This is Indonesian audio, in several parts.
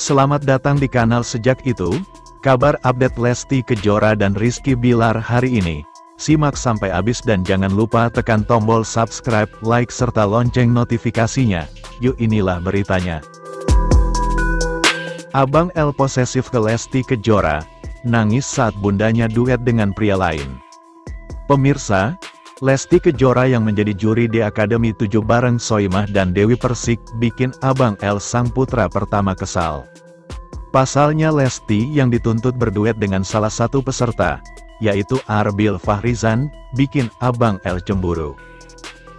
Selamat datang di kanal Sejak Itu, kabar update Lesti Kejora dan Rizky Bilar hari ini. Simak sampai habis dan jangan lupa tekan tombol subscribe, like serta lonceng notifikasinya. Yuk inilah beritanya. Abang L posesif ke Lesti Kejora, nangis saat bundanya duet dengan pria lain. Pemirsa, Lesti Kejora yang menjadi juri di Akademi 7 bareng Soimah dan Dewi Persik bikin Abang L sang putra pertama kesal. Pasalnya Lesti yang dituntut berduet dengan salah satu peserta, yaitu Arbil Fahrizan, bikin Abang L cemburu.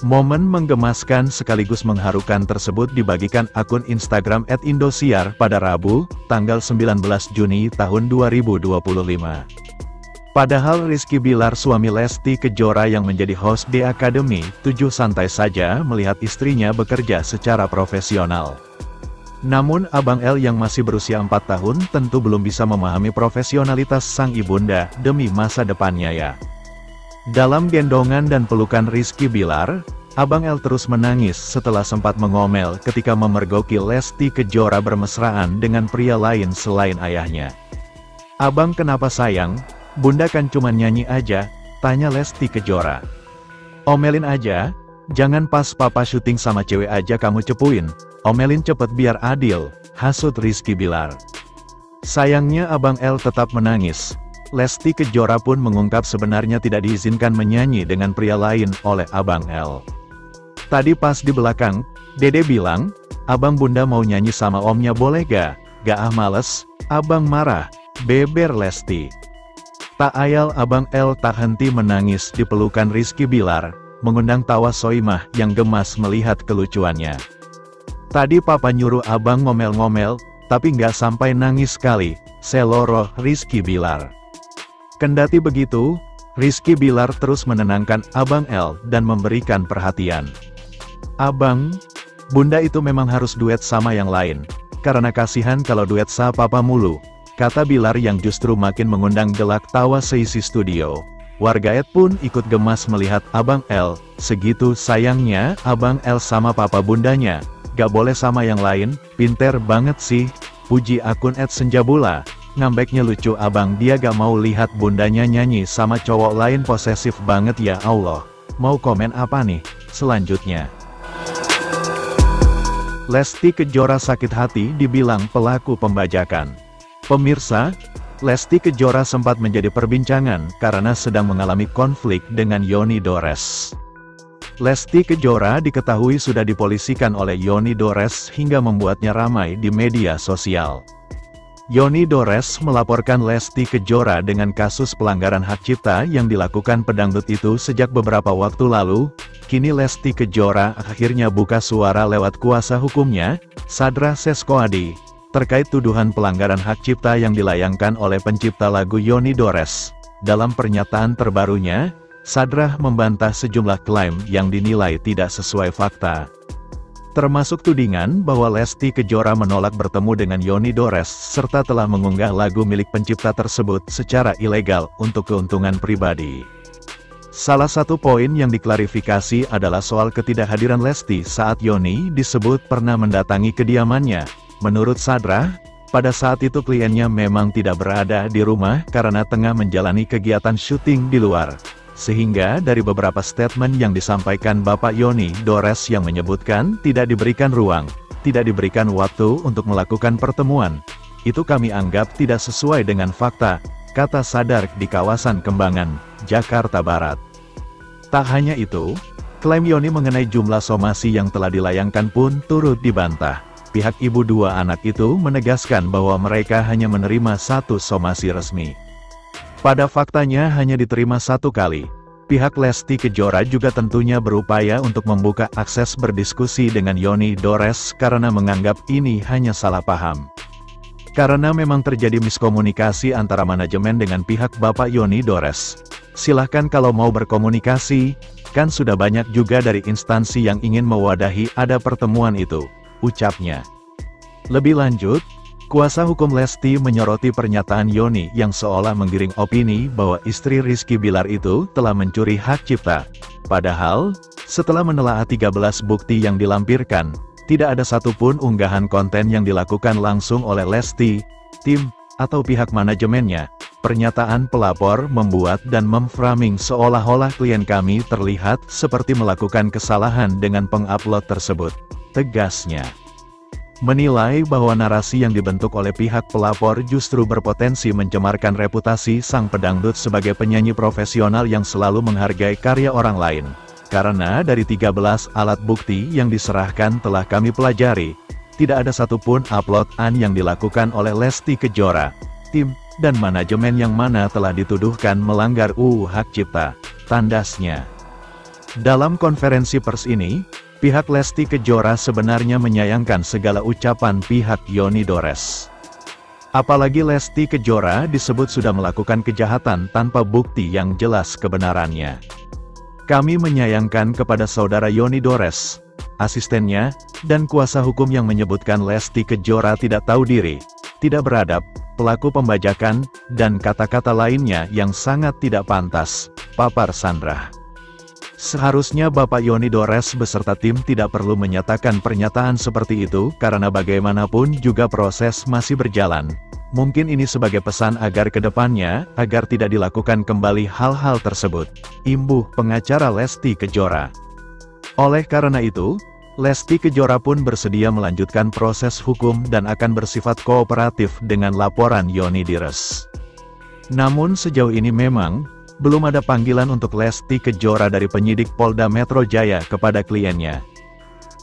Momen menggemaskan sekaligus mengharukan tersebut dibagikan akun Instagram @indosiar pada Rabu, tanggal 19 Juni tahun 2025. Padahal Rizky Bilar suami Lesti Kejora yang menjadi host di Akademi 7 santai saja melihat istrinya bekerja secara profesional. Namun Abang L yang masih berusia 4 tahun tentu belum bisa memahami profesionalitas sang ibunda demi masa depannya ya. Dalam gendongan dan pelukan Rizky Bilar, Abang L terus menangis setelah sempat mengomel ketika memergoki Lesti Kejora bermesraan dengan pria lain selain ayahnya. "Abang kenapa sayang? Bunda kan cuma nyanyi aja," tanya Lesti Kejora. "Omelin aja, jangan pas papa syuting sama cewek aja kamu cepuin, omelin cepet biar adil," hasut Rizky Bilar. Sayangnya Abang L tetap menangis. Lesti Kejora pun mengungkap sebenarnya tidak diizinkan menyanyi dengan pria lain oleh Abang L. "Tadi pas di belakang, Dede bilang, abang bunda mau nyanyi sama omnya boleh gak? Gak males, abang marah," beber Lesti. Tak ayal Abang L tak henti menangis di pelukan Rizky Bilar, mengundang tawa Soimah yang gemas melihat kelucuannya. "Tadi papa nyuruh abang ngomel-ngomel, tapi nggak sampai nangis sekali," seloroh Rizky Bilar. Kendati begitu, Rizky Bilar terus menenangkan Abang L dan memberikan perhatian. "Abang, bunda itu memang harus duet sama yang lain, karena kasihan kalau duet sama papa mulu," kata Bilar yang justru makin mengundang gelak tawa seisi studio. Warganet pun ikut gemas melihat Abang L, segitu sayangnya Abang L sama papa bundanya, gak boleh sama yang lain, pinter banget sih, puji akun @senjabula, ngambeknya lucu abang dia gak mau lihat bundanya nyanyi sama cowok lain posesif banget ya Allah. Mau komen apa nih, selanjutnya? Lesti Kejora sakit hati dibilang pelaku pembajakan. Pemirsa, Lesti Kejora sempat menjadi perbincangan karena sedang mengalami konflik dengan Yoni Dores. Lesti Kejora diketahui sudah dipolisikan oleh Yoni Dores hingga membuatnya ramai di media sosial. Yoni Dores melaporkan Lesti Kejora dengan kasus pelanggaran hak cipta yang dilakukan pedangdut itu sejak beberapa waktu lalu. Kini Lesti Kejora akhirnya buka suara lewat kuasa hukumnya, Sadra Seskoadi, terkait tuduhan pelanggaran hak cipta yang dilayangkan oleh pencipta lagu Yoni Dores. Dalam pernyataan terbarunya, Sadra membantah sejumlah klaim yang dinilai tidak sesuai fakta. Termasuk tudingan bahwa Lesti Kejora menolak bertemu dengan Yoni Dores serta telah mengunggah lagu milik pencipta tersebut secara ilegal untuk keuntungan pribadi. Salah satu poin yang diklarifikasi adalah soal ketidakhadiran Lesti saat Yoni disebut pernah mendatangi kediamannya. Menurut Sadra, pada saat itu kliennya memang tidak berada di rumah karena tengah menjalani kegiatan syuting di luar. Sehingga dari beberapa statement yang disampaikan Bapak Yoni Dores yang menyebutkan tidak diberikan ruang, tidak diberikan waktu untuk melakukan pertemuan, itu kami anggap tidak sesuai dengan fakta, kata Sadar di kawasan Kembangan, Jakarta Barat. Tak hanya itu, klaim Yoni mengenai jumlah somasi yang telah dilayangkan pun turut dibantah. Pihak ibu dua anak itu menegaskan bahwa mereka hanya menerima 1 somasi resmi. Pada faktanya hanya diterima 1 kali. Pihak Lesti Kejora juga tentunya berupaya untuk membuka akses berdiskusi dengan Yoni Dores karena menganggap ini hanya salah paham. Karena memang terjadi miskomunikasi antara manajemen dengan pihak Bapak Yoni Dores. Silahkan kalau mau berkomunikasi, kan sudah banyak juga dari instansi yang ingin mewadahi ada pertemuan itu, ucapnya. Lebih lanjut, kuasa hukum Lesti menyoroti pernyataan Yoni yang seolah menggiring opini bahwa istri Rizky Bilar itu telah mencuri hak cipta. Padahal, setelah menelaah 13 bukti yang dilampirkan, tidak ada satupun unggahan konten yang dilakukan langsung oleh Lesti, tim, atau pihak manajemennya. Pernyataan pelapor membuat dan memframing seolah-olah klien kami terlihat seperti melakukan kesalahan dengan pengupload tersebut, tegasnya. Menilai bahwa narasi yang dibentuk oleh pihak pelapor justru berpotensi mencemarkan reputasi sang pedangdut sebagai penyanyi profesional yang selalu menghargai karya orang lain. Karena dari 13 alat bukti yang diserahkan telah kami pelajari, tidak ada satupun upload-an yang dilakukan oleh Lesti Kejora, tim, dan manajemen yang mana telah dituduhkan melanggar UU Hak Cipta, tandasnya. Dalam konferensi pers ini, pihak Lesti Kejora sebenarnya menyayangkan segala ucapan pihak Yoni Dores. Apalagi Lesti Kejora disebut sudah melakukan kejahatan tanpa bukti yang jelas kebenarannya. Kami menyayangkan kepada saudara Yoni Dores, asistennya, dan kuasa hukum yang menyebutkan Lesti Kejora tidak tahu diri, tidak beradab, pelaku pembajakan, dan kata-kata lainnya yang sangat tidak pantas, papar Sandra. Seharusnya Bapak Yoni Dores beserta tim tidak perlu menyatakan pernyataan seperti itu karena bagaimanapun juga proses masih berjalan. Mungkin ini sebagai pesan agar kedepannya, agar tidak dilakukan kembali hal-hal tersebut. Imbuh pengacara Lesti Kejora. Oleh karena itu, Lesti Kejora pun bersedia melanjutkan proses hukum dan akan bersifat kooperatif dengan laporan Yoni Dores. Namun sejauh ini memang, belum ada panggilan untuk Lesti Kejora dari penyidik Polda Metro Jaya kepada kliennya.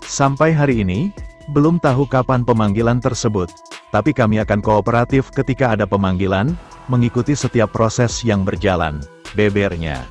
Sampai hari ini, belum tahu kapan pemanggilan tersebut, tapi kami akan kooperatif ketika ada pemanggilan, mengikuti setiap proses yang berjalan, bebernya.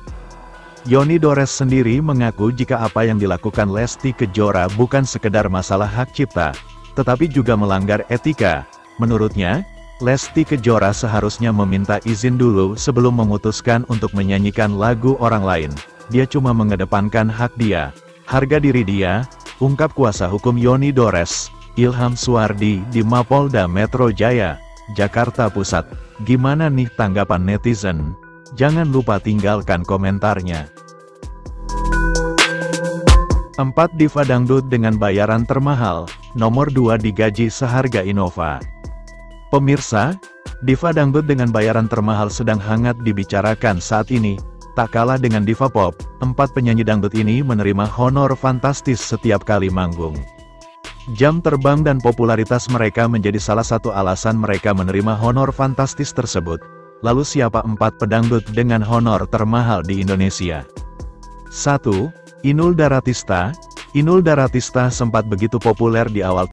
Yoni Dores sendiri mengaku jika apa yang dilakukan Lesti Kejora bukan sekedar masalah hak cipta, tetapi juga melanggar etika. Menurutnya, Lesti Kejora seharusnya meminta izin dulu sebelum memutuskan untuk menyanyikan lagu orang lain. Dia cuma mengedepankan hak dia, harga diri dia, ungkap kuasa hukum Yoni Dores, Ilham Suwardi di Mapolda Metro Jaya, Jakarta Pusat. Gimana nih tanggapan netizen? Jangan lupa tinggalkan komentarnya. 4 diva dangdut dengan bayaran termahal, nomor 2 digaji seharga Innova. Pemirsa, diva dangdut dengan bayaran termahal sedang hangat dibicarakan saat ini. Tak kalah dengan diva pop, 4 penyanyi dangdut ini menerima honor fantastis setiap kali manggung. Jam terbang dan popularitas mereka menjadi salah satu alasan mereka menerima honor fantastis tersebut. Lalu siapa 4 pedangdut dengan honor termahal di Indonesia? 1. Inul Daratista. Inul Daratista sempat begitu populer di awal